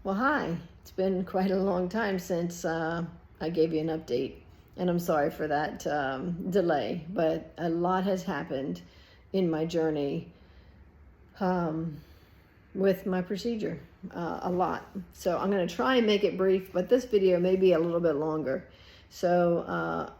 Well, hi. It's been quite a long time since I gave you an update, and I'm sorry for that delay, but a lot has happened in my journey with my procedure, a lot. So I'm going to try and make it brief, but this video may be a little bit longer. So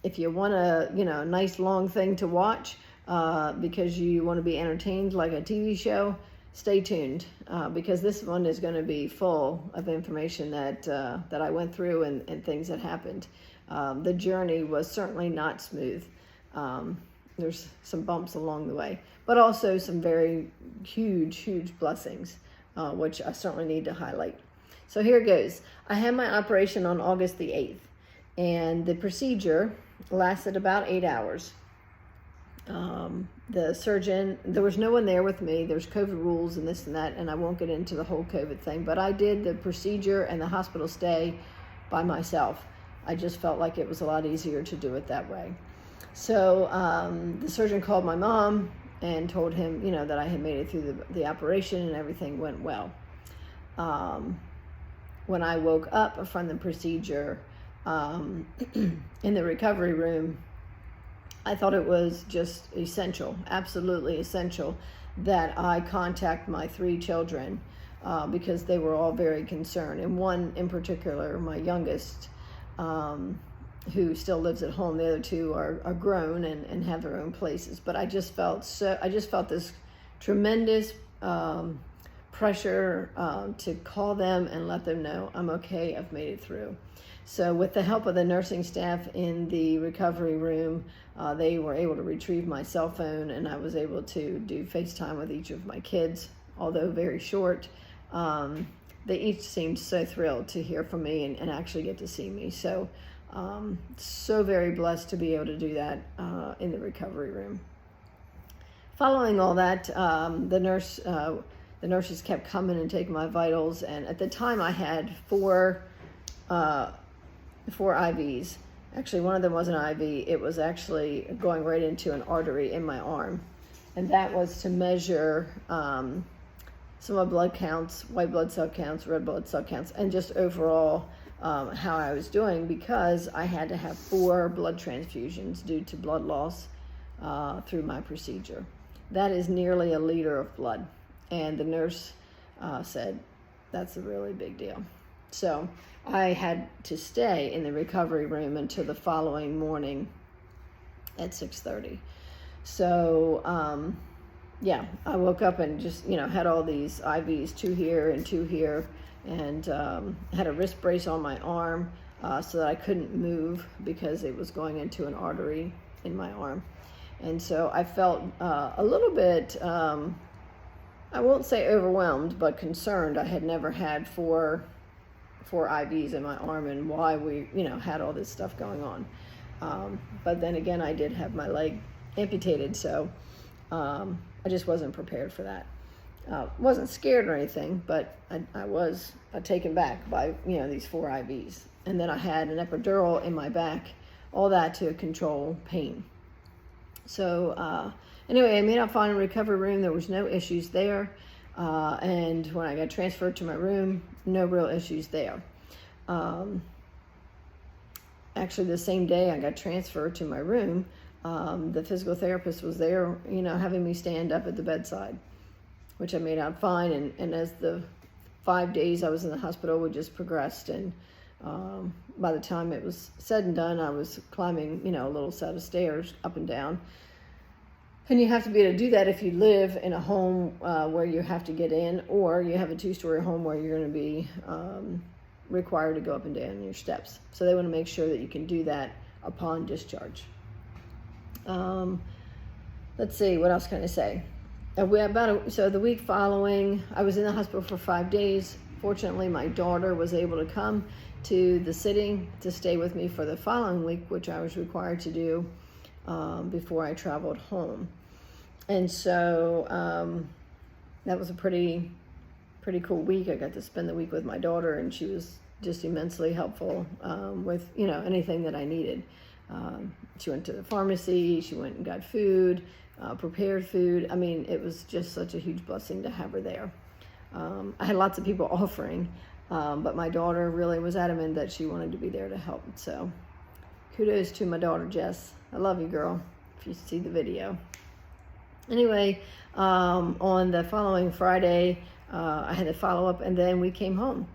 if you want a nice long thing to watch because you want to be entertained like a TV show, stay tuned because this one is going to be full of information that I went through and things that happened. The journey was certainly not smooth. There's some bumps along the way, but also some very huge blessings, which I certainly need to highlight. So here it goes. I had my operation on August the 8th, and the procedure lasted about 8 hours. The surgeon, there was no one there with me. There's COVID rules and this and that, and I won't get into the whole COVID thing, but I did the procedure and the hospital stay by myself. I just felt like it was a lot easier to do it that way. So the surgeon called my mom and told him, that I had made it through the operation and everything went well. When I woke up from the procedure in the recovery room, I thought it was just essential, absolutely essential, that I contact my 3 children because they were all very concerned. And one in particular, my youngest, who still lives at home. The other 2 are grown and have their own places. But I just felt this tremendous pressure to call them and let them know I'm okay, I've made it through. So with the help of the nursing staff in the recovery room, they were able to retrieve my cell phone, and I was able to do FaceTime with each of my kids, although very short. They each seemed so thrilled to hear from me and actually get to see me. So very blessed to be able to do that in the recovery room. Following all that, the nurses kept coming and taking my vitals, and at the time I had 4 IVs. Actually, one of them was an IV. It was actually going right into an artery in my arm. And that was to measure some of blood counts, white blood cell counts, red blood cell counts, and just overall how I was doing, because I had to have 4 blood transfusions due to blood loss through my procedure. That is nearly a liter of blood. And the nurse said, that's a really big deal. So I had to stay in the recovery room until the following morning at 6:30. So, I woke up and just, had all these IVs, 2 here and 2 here, and had a wrist brace on my arm so that I couldn't move because it was going into an artery in my arm. And so I felt a little bit, I won't say overwhelmed, but concerned. I had never had 4 IVs in my arm, and why we, had all this stuff going on. But then again, I did have my leg amputated, so I just wasn't prepared for that. Wasn't scared or anything, but I was taken back by, these 4 IVs. And then I had an epidural in my back, all that to control pain. So anyway, I made out fine in the recovery room. There was no issues there. And when I got transferred to my room, no real issues there. Actually, the same day I got transferred to my room, the physical therapist was there, having me stand up at the bedside, which I made out fine. And as the 5 days I was in the hospital, we just progressed. And by the time it was said and done, I was climbing, a little set of stairs up and down. And you have to be able to do that if you live in a home where you have to get in, or you have a 2-story home where you're going to be required to go up and down your steps. So they want to make sure that you can do that upon discharge. Let's see, what else can I say? So the week following, I was in the hospital for 5 days. Fortunately, my daughter was able to come to the city to stay with me for the following week, which I was required to do before I traveled home. And so that was a pretty cool week. I got to spend the week with my daughter, and she was just immensely helpful with anything that I needed. She went to the pharmacy, she went and got food, prepared food. I mean, it was just such a huge blessing to have her there. I had lots of people offering, but my daughter really was adamant that she wanted to be there to help. So kudos to my daughter, Jess. I love you, girl, if you see the video. Anyway, on the following Friday, I had to follow up, and then we came home.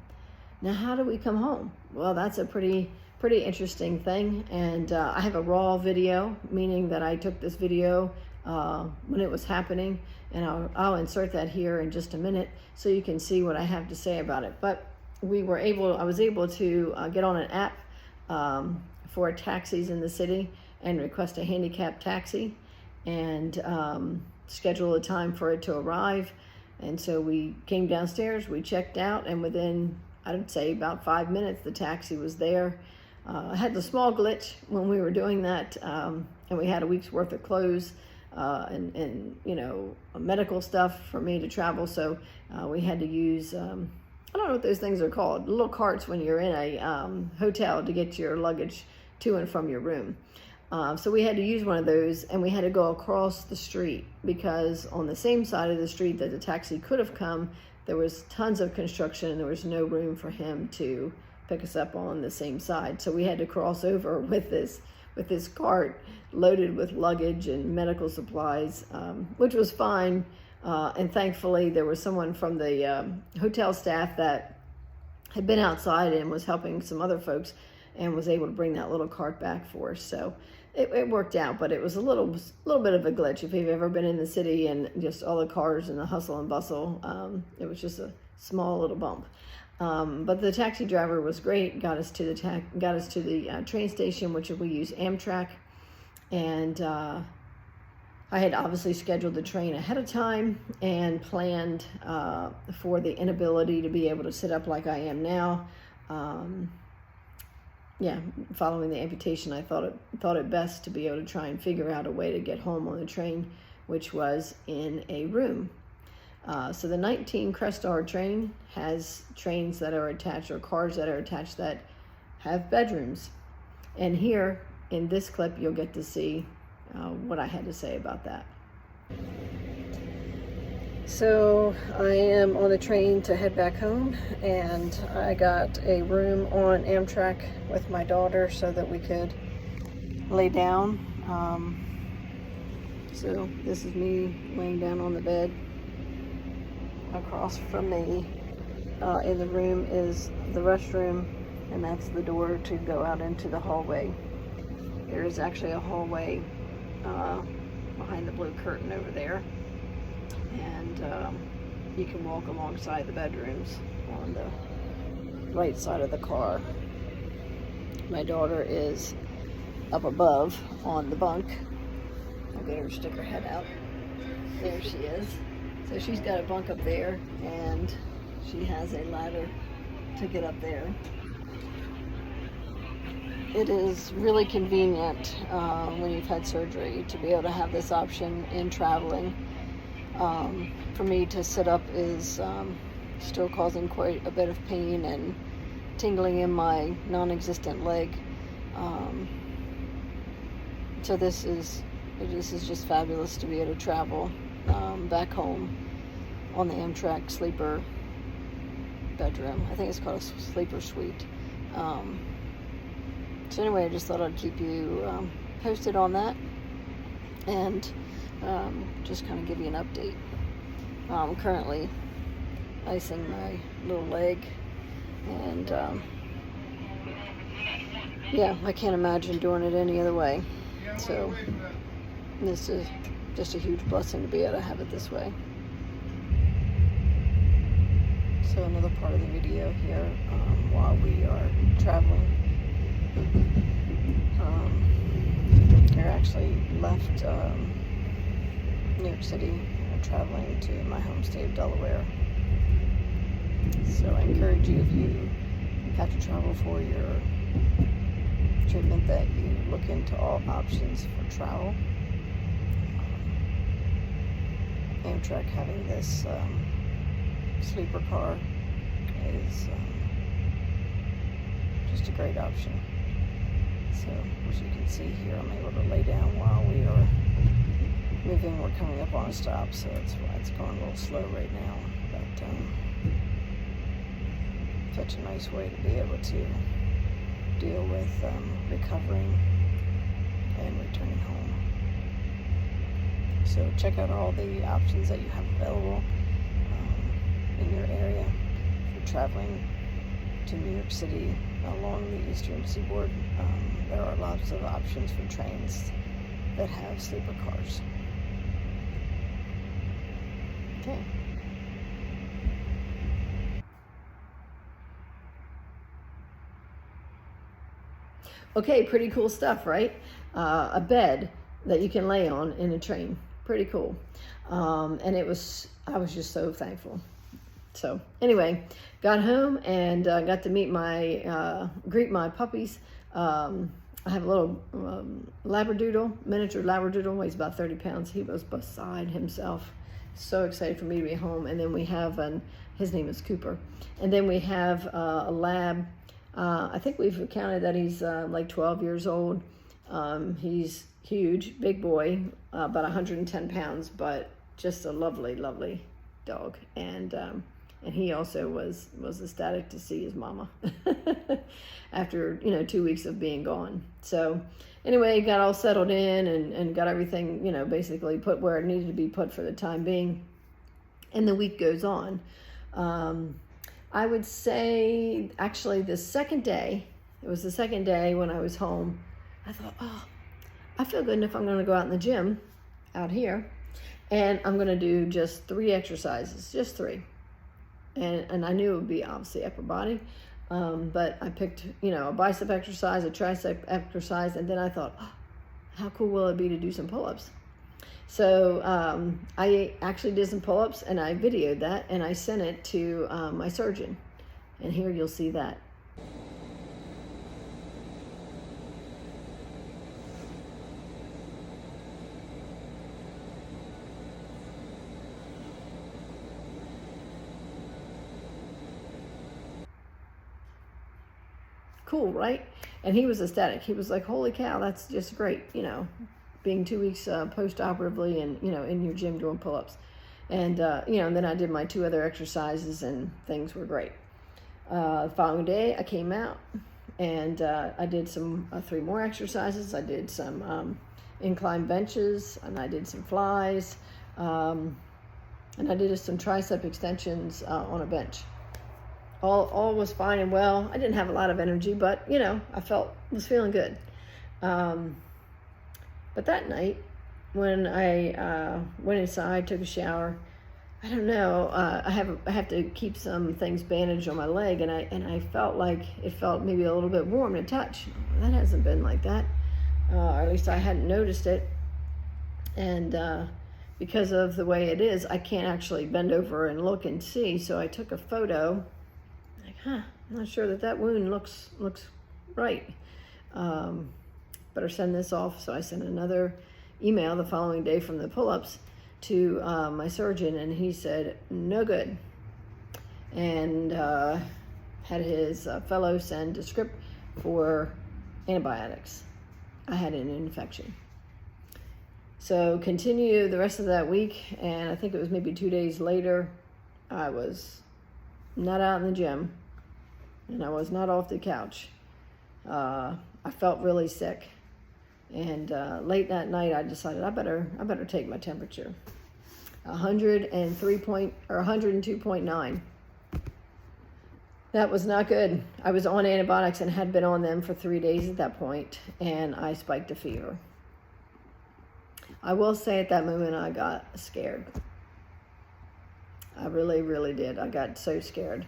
Now, how did we come home? Well, that's a pretty interesting thing. And I have a raw video, meaning that I took this video when it was happening, and I'll insert that here in just a minute so you can see what I have to say about it. But I was able to get on an app for taxis in the city and request a handicapped taxi, and schedule a time for it to arrive. And so we came downstairs, we checked out, and within, I'd say, about 5 minutes, the taxi was there. I had the small glitch when we were doing that, and we had a week's worth of clothes and medical stuff for me to travel. So we had to use, I don't know what those things are called, little carts when you're in a hotel to get your luggage to and from your room. So we had to use one of those, and we had to go across the street because on the same side of the street that the taxi could have come, there was tons of construction and there was no room for him to pick us up on the same side. So we had to cross over with this cart loaded with luggage and medical supplies, which was fine. And thankfully there was someone from the hotel staff that had been outside and was helping some other folks and was able to bring that little cart back for us. So it worked out, but it was a little bit of a glitch. If you've ever been in the city and just all the cars and the hustle and bustle, it was just a small little bump. But the taxi driver was great. Got us to the train station, which we use Amtrak, and I had obviously scheduled the train ahead of time and planned for the inability to be able to sit up like I am now. Following the amputation, I thought it best to be able to try and figure out a way to get home on the train, which was in a room. So the 19 Crestar train has trains that are attached, or cars that are attached, that have bedrooms. And here in this clip, you'll get to see what I had to say about that. So I am on the train to head back home, and I got a room on Amtrak with my daughter so that we could lay down. So this is me laying down on the bed. Across from me in the room is the restroom, and that's the door to go out into the hallway. There is actually a hallway behind the blue curtain over there, and you can walk alongside the bedrooms on the right side of the car. My daughter is up above on the bunk. I'll get her to stick her head out. There she is. So she's got a bunk up there, and she has a ladder to get up there. It is really convenient when you've had surgery to be able to have this option in traveling. For me to sit up is still causing quite a bit of pain and tingling in my non-existent leg. So this is just fabulous to be able to travel back home on the Amtrak sleeper bedroom. I think it's called a sleeper suite. So anyway, I just thought I'd keep you posted on that, and just kind of give you an update. I'm currently icing my little leg, and I can't imagine doing it any other way. So this is just a huge blessing to be able to have it this way. So another part of the video here, while we are traveling. I actually left New York City, traveling to my home state of Delaware. So I encourage you, if you have to travel for your treatment, that you look into all options for travel. Amtrak having this sleeper car is just a great option. So as you can see here, I'm able to lay down while we are moving. We're coming up on a stop, so that's why it's going a little slow right now. But such a nice way to be able to deal with recovering and returning home. So check out all the options that you have available in your area for traveling to New York City along the Eastern Seaboard. There are lots of options for trains that have sleeper cars. Okay. Okay, pretty cool stuff, right? A bed that you can lay on in a train. Pretty cool. And I was just so thankful. So anyway, got home and got to meet greet my puppies. I have a little labradoodle, miniature labradoodle, weighs about 30 pounds. He was beside himself. So excited for me to be home. And then we have, his name is Cooper. And then we have a lab. I think we've counted that he's like 12 years old. He's huge, big boy, about 110 pounds, but just a lovely, lovely dog. And he also was ecstatic to see his mama after 2 weeks of being gone. So anyway, got all settled in and got everything basically put where it needed to be put for the time being. And the week goes on. I would say actually the second day, it was the second day when I was home, I thought, oh, I feel good enough. I'm going to go out in the gym out here and I'm going to do just 3 exercises, just 3. And I knew it would be obviously upper body, but I picked, a bicep exercise, a tricep exercise, and then I thought, oh, how cool will it be to do some pull-ups? So I actually did some pull-ups and I videoed that and I sent it to my surgeon. And here you'll see that. Cool, right? And he was ecstatic. He was like, holy cow, that's just great, being 2 weeks post-operatively and, in your gym doing pull-ups. And, and then I did my 2 other exercises and things were great. The following day I came out and I did some 3 more exercises. I did some incline benches and I did some flies. And I did some tricep extensions on a bench. All was fine and well. I didn't have a lot of energy, but, I was feeling good. But that night, when I went inside, took a shower, I don't know, I have to keep some things bandaged on my leg, and I felt like it felt maybe a little bit warm to touch. That hasn't been like that, or at least I hadn't noticed it. And because of the way it is, I can't actually bend over and look and see. So I took a photo. Like, I'm not sure that wound looks right. Better send this off. So I sent another email the following day from the pull-ups to my surgeon, and he said no good, and had his fellow send a script for antibiotics. I had an infection. So continue the rest of that week, and I think it was maybe 2 days later, I was not out in the gym, and I was not off the couch. I felt really sick. And late that night, I decided I better take my temperature. 102.9. That was not good. I was on antibiotics and had been on them for 3 days at that point, and I spiked a fever. I will say at that moment I got scared. I really, really did. I got so scared.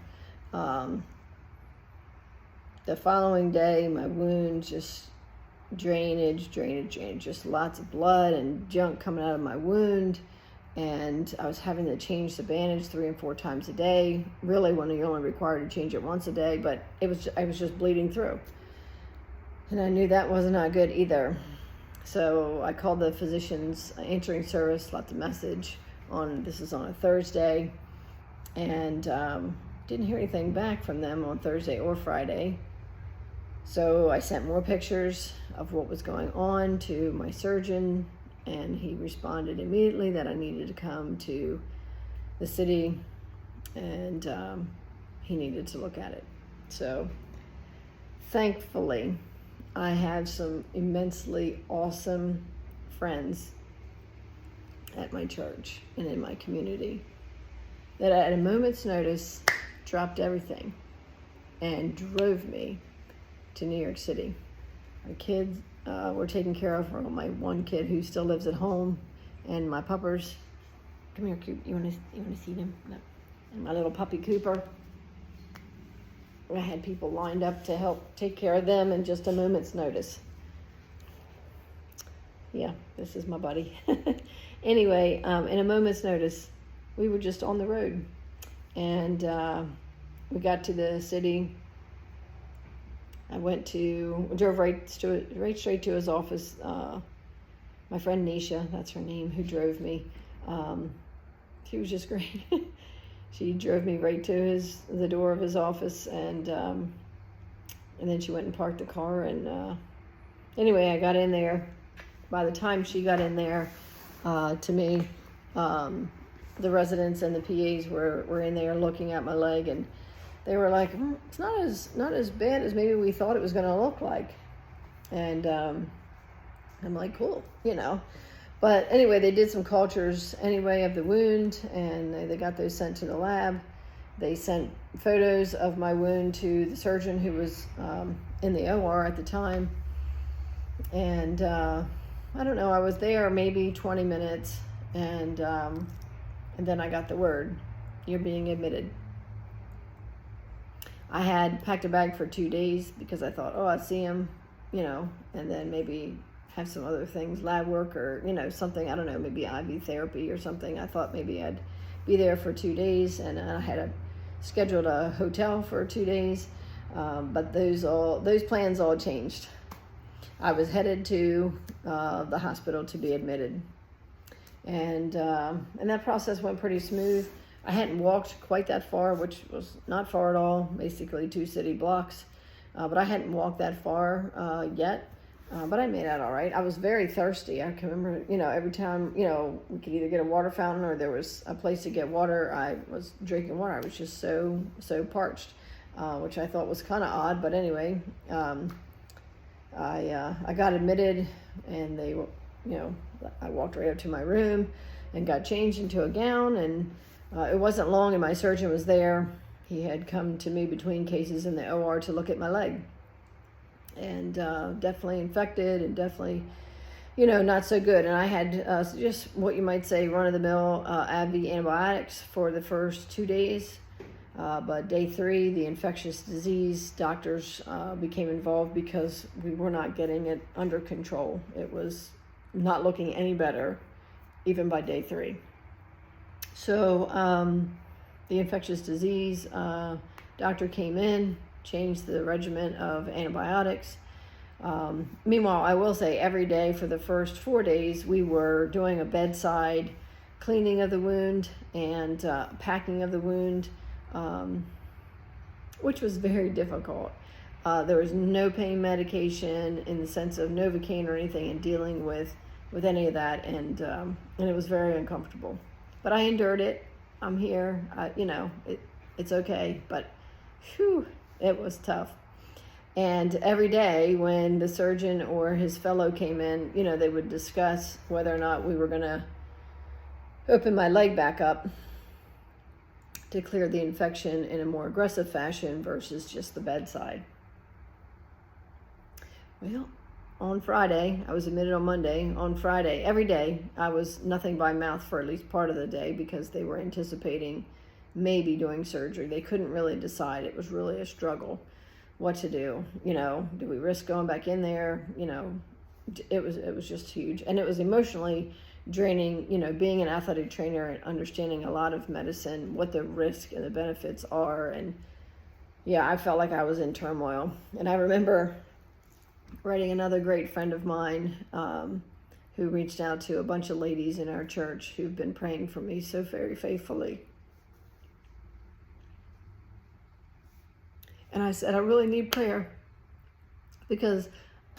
The following day, my wound just drainage, just lots of blood and junk coming out of my wound. And I was having to change the bandage 3 and 4 times a day, really when you're only required to change it once a day, but I was just bleeding through. And I knew that was not good either. So I called the physician's answering service, left a message this is on a Thursday, and didn't hear anything back from them on Thursday or Friday. So I sent more pictures of what was going on to my surgeon, and he responded immediately that I needed to come to the city, and he needed to look at it. So thankfully, I have some immensely awesome friends at my church and in my community that at a moment's notice dropped everything and drove me to New York City. My kids were taken care of. Well, my one kid who still lives at home, and my puppers. Come here, Coop. You want to see them? No. And my little puppy Cooper. I had people lined up to help take care of them in just a moment's notice. Yeah, this is my buddy. Anyway, in a moment's notice, we were just on the road, and we got to the city. I drove right straight to his office. My friend Nisha, that's her name, who drove me. She was just great. She drove me right to the door of his office, and then she went and parked the car. And anyway, I got in there. By the time she got in there, to me, the residents and the PAs were in there looking at my leg, and they were like, "It's not as bad as maybe we thought it was going to look like." And I'm like, "Cool," But anyway, they did some cultures anyway of the wound, and they got those sent to the lab. They sent photos of my wound to the surgeon who was in the OR at the time. And I don't know, I was there maybe 20 minutes, and then I got the word, "You're being admitted." I had packed a bag for 2 days because I thought, I'd see him, and then maybe have some other things, lab work or, something, I don't know, maybe IV therapy or something. I thought maybe I'd be there for 2 days, and I had scheduled a hotel for 2 days, but those plans all changed. I was headed to the hospital to be admitted, and that process went pretty smooth. I hadn't walked quite that far, which was not far at all, basically 2 city blocks, but I hadn't walked that far yet. But I made out all right. I was very thirsty. I can remember, every time, we could either get a water fountain or there was a place to get water, I was drinking water. I was just so parched, which I thought was kind of odd. But anyway, I got admitted, and I walked right up to my room and got changed into a gown. And it wasn't long, and my surgeon was there. He had come to me between cases in the OR to look at my leg. And definitely infected, and definitely, not so good. And I had just what you might say run-of-the-mill AbbVie antibiotics for the first 2 days. But day 3, the infectious disease doctors became involved because we were not getting it under control. It was not looking any better, even by day 3. So the infectious disease doctor came in, changed the regimen of antibiotics. Meanwhile, I will say every day for the first 4 days, we were doing a bedside cleaning of the wound and packing of the wound, which was very difficult. There was no pain medication in the sense of Novocaine or anything in dealing with any of that, and it was very uncomfortable. But I endured it. I'm here. It's okay, but whew, it was tough. And every day when the surgeon or his fellow came in, they would discuss whether or not we were going to open my leg back up to clear the infection in a more aggressive fashion versus just the bedside. Well, on Friday, I was admitted on Monday. On Friday, every day, I was nothing by mouth for at least part of the day because they were anticipating maybe doing surgery. They couldn't really decide. It was really a struggle what to do. Do we risk going back in there? It was just huge. And it was emotionally draining, being an athletic trainer and understanding a lot of medicine, what the risk and the benefits are. And yeah, I felt like I was in turmoil. And I remember writing another great friend of mine who reached out to a bunch of ladies in our church who've been praying for me so very faithfully. And I said, I really need prayer because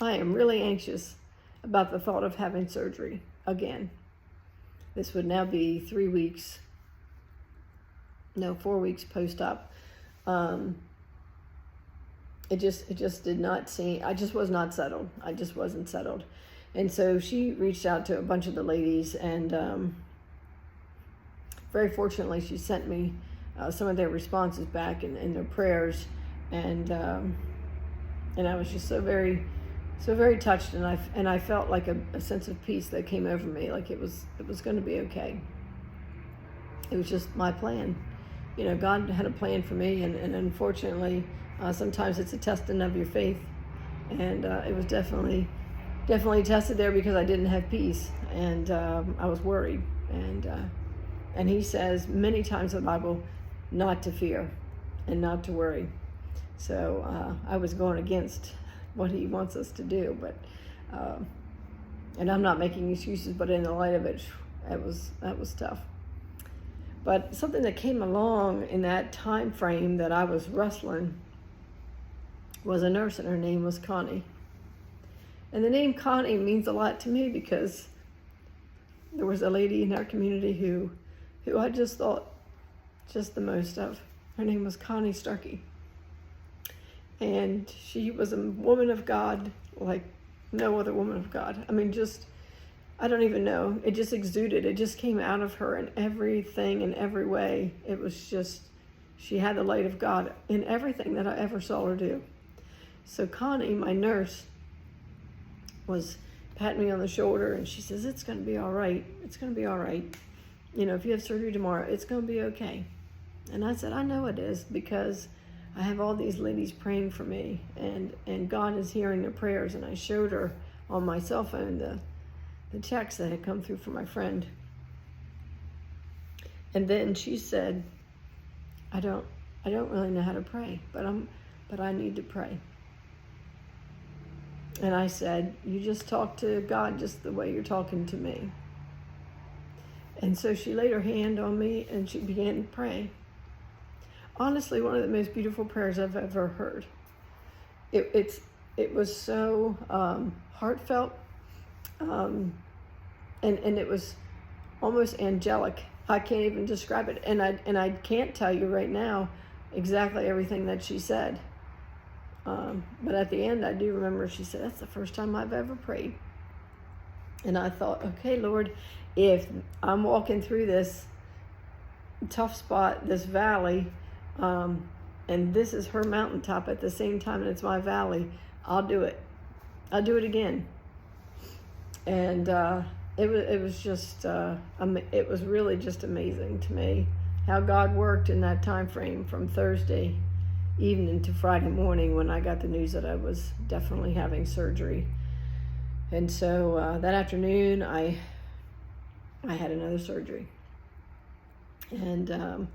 I am really anxious about the thought of having surgery again. This would now be 4 weeks post-op. it just did not seem, I just was not settled. I just wasn't settled. And so she reached out to a bunch of the ladies, and very fortunately she sent me some of their responses back and their prayers, and I was just so very touched, and I felt like a sense of peace that came over me, like it was going to be okay. It was just my plan. You know, God had a plan for me, and unfortunately, sometimes it's a testing of your faith, and it was definitely tested there because I didn't have peace, and I was worried, and He says many times in the Bible not to fear and not to worry. So I was going against what He wants us to do, but and I'm not making excuses, but in the light of it, that was tough. But something that came along in that time frame that I was wrestling was a nurse, and her name was Connie. And the name Connie means a lot to me because there was a lady in our community who I just thought just the most of. Her name was Connie Starkey. And she was a woman of God like no other woman of God. I mean, just, I don't even know. It just exuded. It just came out of her in everything, in every way. It was just, she had the light of God in everything that I ever saw her do. So Connie, my nurse, was patting me on the shoulder, and she says, "It's going to be all right. It's going to be all right. You know, if you have surgery tomorrow, it's going to be okay." And I said, "I know it is, because I have all these ladies praying for me, and God is hearing their prayers." And I showed her on my cell phone the checks that had come through from my friend. And then she said, I don't really know how to pray, but I need to pray." And I said, "You just talk to God just the way you're talking to me." And so she laid her hand on me and she began to pray. Honestly, one of the most beautiful prayers I've ever heard. It was so heartfelt, and it was almost angelic. I can't even describe it, and I can't tell you right now exactly everything that she said. But at the end, I do remember she said, "That's the first time I've ever prayed." And I thought, okay, Lord, if I'm walking through this tough spot, this valley, and this is her mountaintop at the same time, and it's my valley, I'll do it. I'll do it again. And it was just, it was really just amazing to me how God worked in that time frame from Thursday evening to Friday morning when I got the news that I was definitely having surgery. And so that afternoon, I had another surgery. And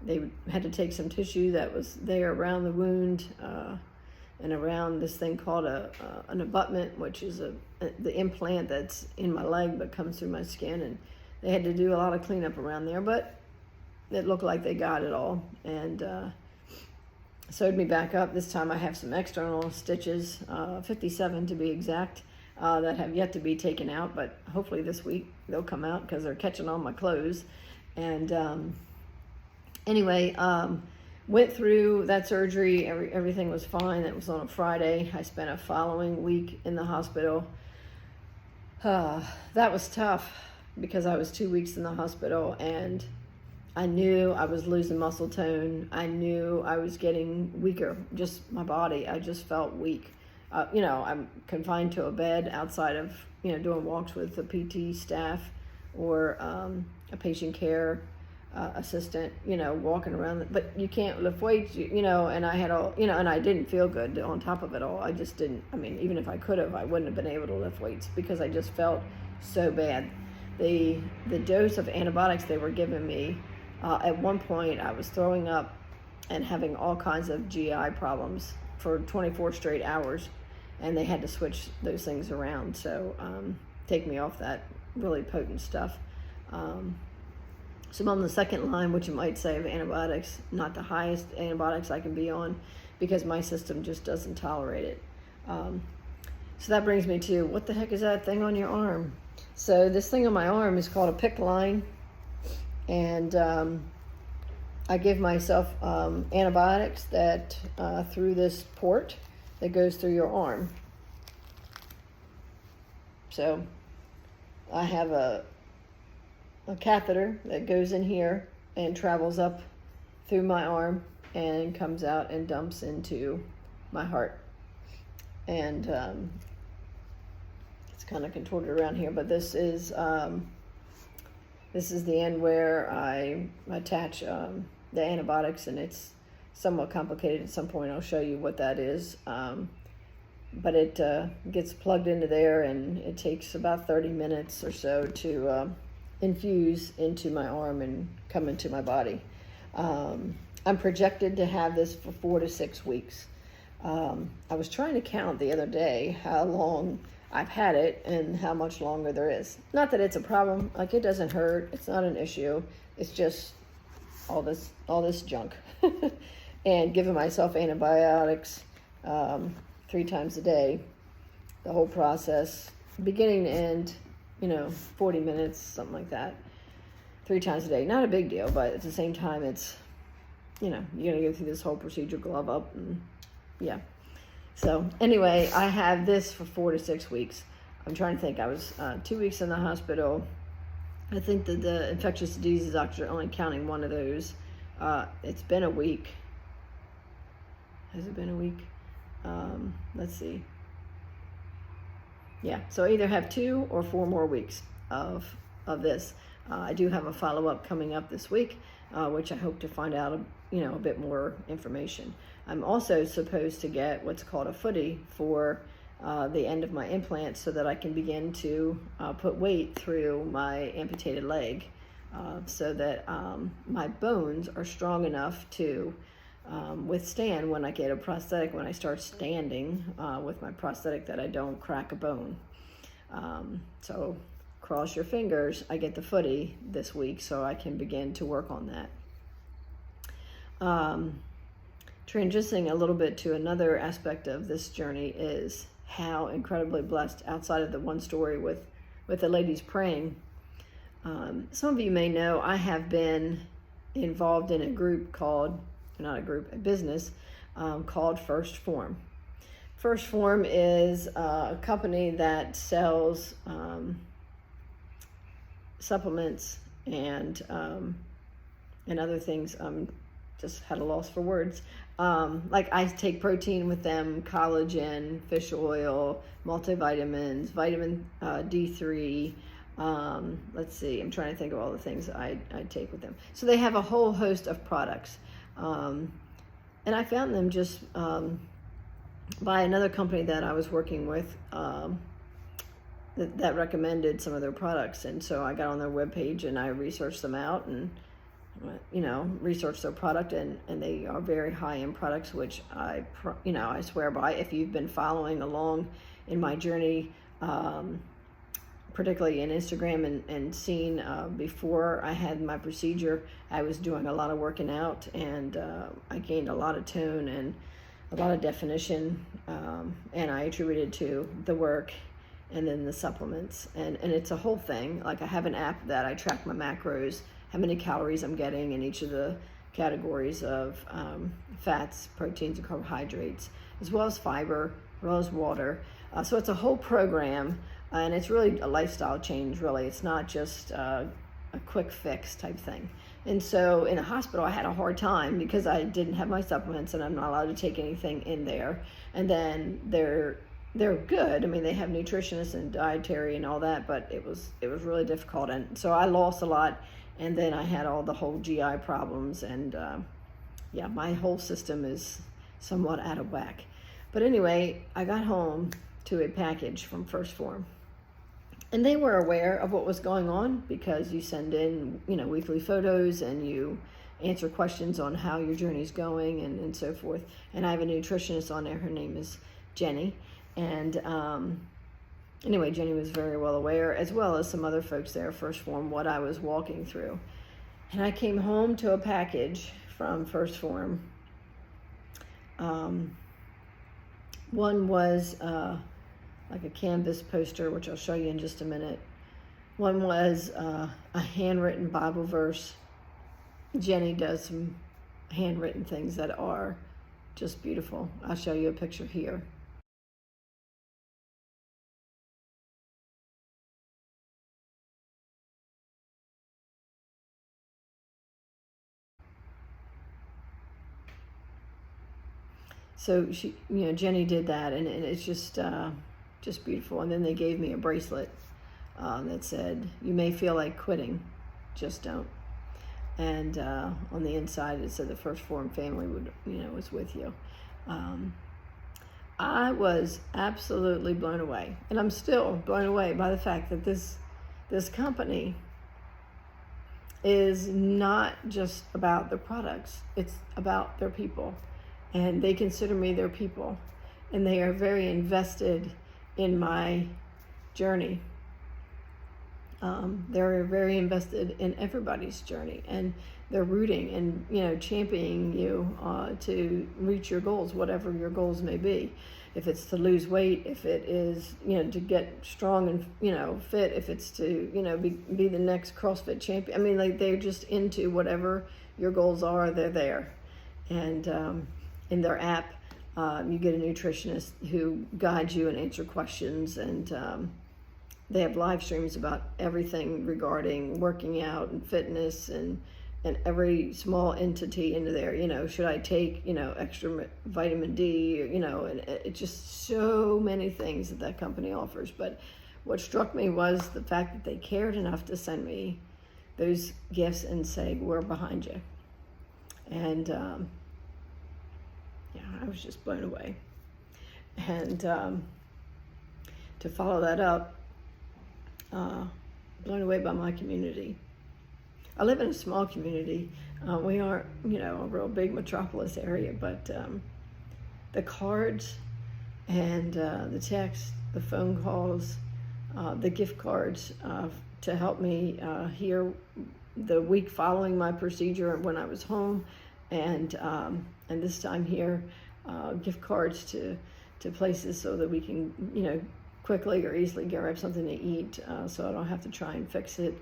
they had to take some tissue that was there around the wound and around this thing called an abutment, which is the implant that's in my leg but comes through my skin. And they had to do a lot of cleanup around there, but it looked like they got it all. And sewed me back up. This time I have some external stitches, 57 to be exact, that have yet to be taken out, but hopefully this week they'll come out because they're catching on my clothes. And anyway, went through that surgery. Everything was fine. It was on a Friday. I spent a following week in the hospital. That was tough because I was 2 weeks in the hospital, and I knew I was losing muscle tone. I knew I was getting weaker, just my body. I just felt weak. I'm confined to a bed outside of, doing walks with the PT staff or a patient care assistant, walking around. But you can't lift weights, and I had all, and I didn't feel good on top of it all. I just didn't, even if I could have, I wouldn't have been able to lift weights because I just felt so bad. The dose of antibiotics they were giving me, at one point I was throwing up and having all kinds of GI problems for 24 straight hours, and they had to switch those things around, so take me off that really potent stuff. So I'm on the second line, which you might say, of antibiotics, not the highest antibiotics I can be on because my system just doesn't tolerate it. So that brings me to, what the heck is that thing on your arm? So this thing on my arm is called a PICC line, and I give myself antibiotics that through this port that goes through your arm. So I have a catheter that goes in here and travels up through my arm and comes out and dumps into my heart. And it's kind of contorted around here, but this is the end where I attach the antibiotics, and it's somewhat complicated. At some point I'll show you what that is. But it gets plugged into there, and it takes about 30 minutes or so to infuse into my arm and come into my body. I'm projected to have this for 4 to 6 weeks. I was trying to count the other day how long I've had it and how much longer there is. Not that it's a problem, like it doesn't hurt, it's not an issue, it's just all this junk. And giving myself antibiotics 3 times a day, the whole process, beginning to end, 40 minutes, something like that, 3 times a day. Not a big deal, but at the same time, it's, you're gonna go through this whole procedure, glove up, and yeah. So anyway, I have this for 4 to 6 weeks. I'm trying to think. I was 2 weeks in the hospital. I think that the infectious diseases doctor only counting one of those. It's been a week. Has it been a week? Let's see. Yeah, so I either have 2 or 4 more weeks of this. I do have a follow-up coming up this week, which I hope to find out a bit more information. I'm also supposed to get what's called a footy for the end of my implant, so that I can begin to put weight through my amputated leg, so that my bones are strong enough to withstand when I get a prosthetic, when I start standing with my prosthetic, that I don't crack a bone. So cross your fingers, I get the footy this week so I can begin to work on that. Transitioning a little bit to another aspect of this journey is how incredibly blessed, outside of the one story with the ladies praying. Some of you may know I have been involved in a group called, not a group, a business called First Form. First Form is a company that sells supplements and other things. Just had a loss for words. Like I take protein with them, collagen, fish oil, multivitamins, vitamin D3. Let's see, I'm trying to think of all the things I take with them. So they have a whole host of products. And I found them just by another company that I was working with that recommended some of their products. And so I got on their webpage and I researched them out and research their product, and they are very high-end products, which I swear by. If you've been following along in my journey, particularly in Instagram and seen before I had my procedure, I was doing a lot of working out, and I gained a lot of tone and a lot of definition, and I attributed to the work and then the supplements, and it's a whole thing. Like I have an app that I track my macros, how many calories I'm getting in each of the categories of fats, proteins, and carbohydrates, as well as fiber, as well as water. So it's a whole program, and it's really a lifestyle change, really. It's not just a quick fix type thing. And so in the hospital, I had a hard time because I didn't have my supplements, and I'm not allowed to take anything in there. And then they're good. I mean, they have nutritionists and dietary and all that, but it was really difficult. And so I lost a lot. And then I had all the whole GI problems, and my whole system is somewhat out of whack. But anyway, I got home to a package from First Form, and they were aware of what was going on because you send in, weekly photos and you answer questions on how your journey's going and so forth. And I have a nutritionist on there. Her name is Jenny, and anyway, Jenny was very well aware, as well as some other folks there, First Form, what I was walking through. And I came home to a package from First Form. One was like a canvas poster, which I'll show you in just a minute. One was a handwritten Bible verse. Jenny does some handwritten things that are just beautiful. I'll show you a picture here. So she, Jenny did that, and it's just beautiful. And then they gave me a bracelet that said, "You may feel like quitting, just don't." And on the inside it said the First Form family was with you. I was absolutely blown away, and I'm still blown away by the fact that this company is not just about the products, it's about their people. And they consider me their people, and they are very invested in my journey. They're very invested in everybody's journey, and they're rooting and championing you to reach your goals, whatever your goals may be. If it's to lose weight, if it is to get strong and fit, if it's to be the next CrossFit champion. I mean, like, they're just into whatever your goals are. They're there, and in their app, you get a nutritionist who guides you and answers questions, and they have live streams about everything regarding working out and fitness and every small entity into there. Should I take extra vitamin D? And it's just so many things that company offers. But what struck me was the fact that they cared enough to send me those gifts and say, "We're behind you." And I was just blown away. And to follow that up, blown away by my community. I live in a small community. We aren't, a real big metropolis area, but the cards and the text, the phone calls, the gift cards to help me here the week following my procedure when I was home, and this time here, gift cards to places so that we can, quickly or easily grab something to eat, so I don't have to try and fix it.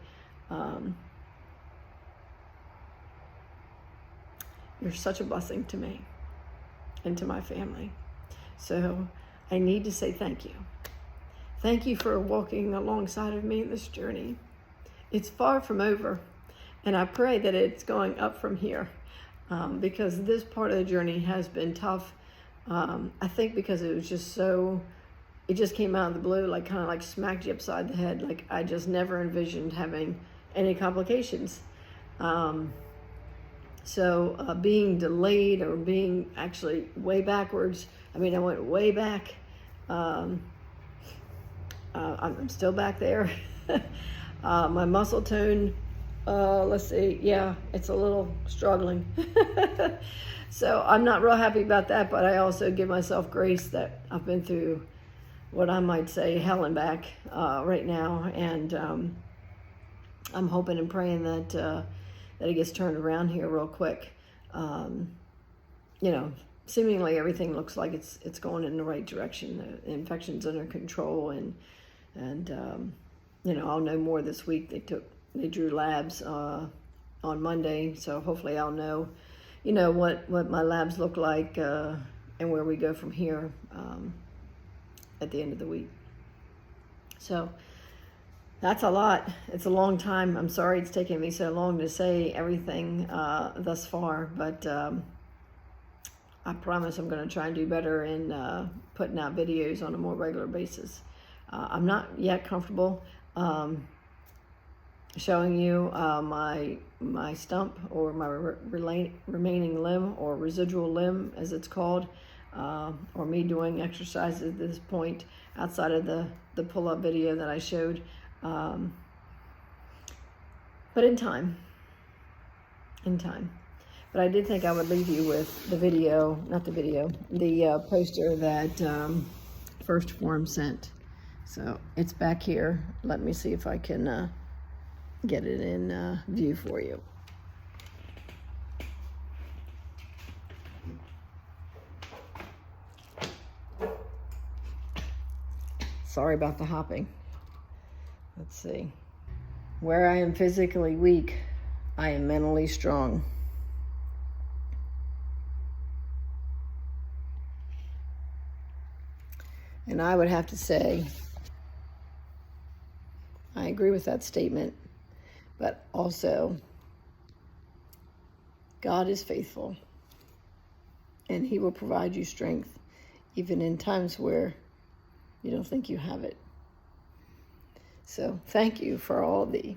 You're such a blessing to me and to my family. So I need to say thank you. Thank you for walking alongside of me in this journey. It's far from over, and I pray that it's going up from here. Because this part of the journey has been tough. I think because it was just it just came out of the blue, like kind of like smacked you upside the head. Like, I just never envisioned having any complications. So being delayed or being actually way backwards, I mean, I went way back. I'm still back there. My muscle tone, let's see, yeah, it's a little struggling. So I'm not real happy about that, but I also give myself grace that I've been through what I might say hell and back right now, and I'm hoping and praying that it gets turned around here real quick. Seemingly everything looks like it's going in the right direction. The infection's under control, and I'll know more this week. They drew labs on Monday, so hopefully I'll know, what my labs look like and where we go from here at the end of the week. So that's a lot. It's a long time. I'm sorry it's taken me so long to say everything thus far, but I promise I'm going to try and do better in putting out videos on a more regular basis. I'm not yet comfortable showing you my stump or my remaining limb, or residual limb as it's called, or me doing exercises at this point outside of the pull-up video that I showed. But in time. But I did think I would leave you with the poster that First Form sent. So it's back here. Let me see if I can get it in view for you. Sorry about the hopping. Let's see. Where I am physically weak, I am mentally strong. And I would have to say, I agree with that statement, but also, God is faithful, and He will provide you strength, even in times where you don't think you have it. So thank you for all the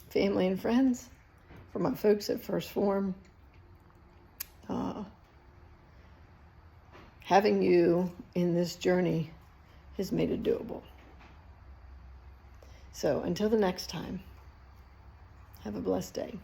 family and friends, for my folks at First Form. Having you in this journey has made it doable. So until the next time, have a blessed day.